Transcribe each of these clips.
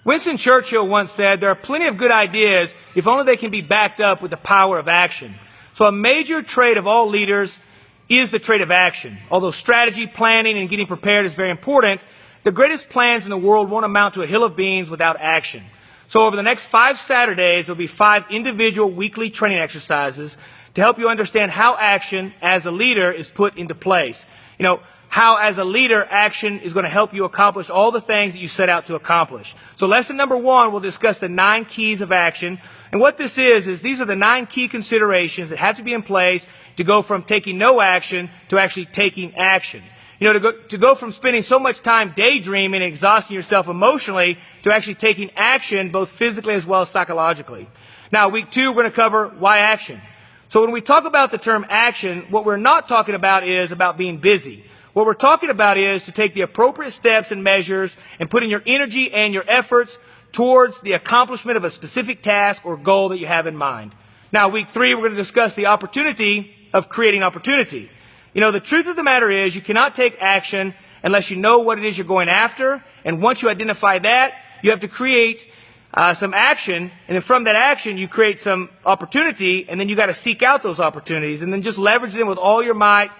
Winston Churchill once said, there are plenty of good ideas if only they can be backed up with the power of action. So a major trait of all leaders is the trait of action. Although strategy, planning, and getting prepared is very important, the greatest plans in the world won't amount to a hill of beans without action. So over the next 5 Saturdays, there will be 5 individual weekly training exercises to help you understand how action as a leader is put into place. You know, how as a leader, action is going to help you accomplish all the things that you set out to accomplish. So lesson number 1, we'll discuss the 9 keys of action. And what this is these are the 9 key considerations that have to be in place to go from taking no action to actually taking action. You know, to go from spending so much time daydreaming and exhausting yourself emotionally to actually taking action both physically as well as psychologically. Now, week 2, we're going to cover why action. So when we talk about the term action, what we're not talking about is about being busy. What we're talking about is to take the appropriate steps and measures and put in your energy and your efforts towards the accomplishment of a specific task or goal that you have in mind. Now, week 3, we're going to discuss the opportunity of creating opportunity. You know, the truth of the matter is you cannot take action unless you know what it is you're going after. And once you identify that, you have to create some action. And then from that action, you create some opportunity. And then you got to seek out those opportunities and then just leverage them with all your might.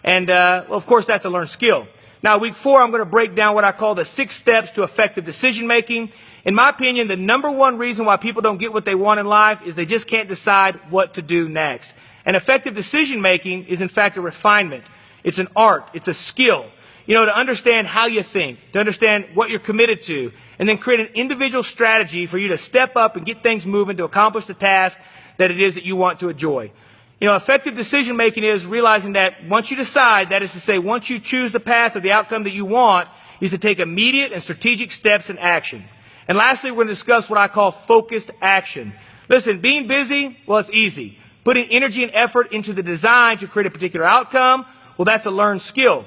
And, well, of course, that's a learned skill. Now, week 4, I'm going to break down what I call the 6 steps to effective decision making. In my opinion, the number 1 reason why people don't get what they want in life is they just can't decide what to do next. And effective decision making is, in fact, a refinement. It's an art. It's a skill. You know, to understand how you think, to understand what you're committed to, and then create an individual strategy for you to step up and get things moving to accomplish the task that it is that you want to enjoy. You know, effective decision making is realizing that once you decide, that is to say, once you choose the path or the outcome that you want, is to take immediate and strategic steps in action. And lastly, we're going to discuss what I call focused action. Listen, being busy, well, it's easy. Putting energy and effort into the design to create a particular outcome, well, that's a learned skill.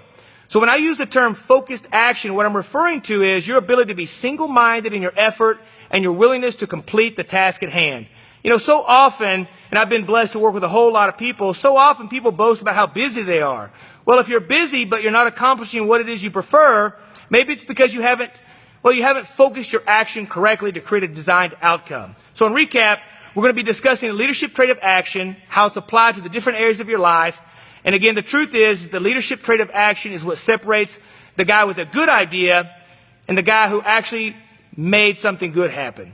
So when I use the term focused action, what I'm referring to is your ability to be single-minded in your effort and your willingness to complete the task at hand. You know, so often, and I've been blessed to work with a whole lot of people, so often people boast about how busy they are. Well, if you're busy but you're not accomplishing what it is you prefer, maybe it's because you haven't focused your action correctly to create a designed outcome. So in recap, we're going to be discussing the leadership trait of action, how it's applied to the different areas of your life. And again, the truth is the leadership trait of action is what separates the guy with a good idea and the guy who actually made something good happen.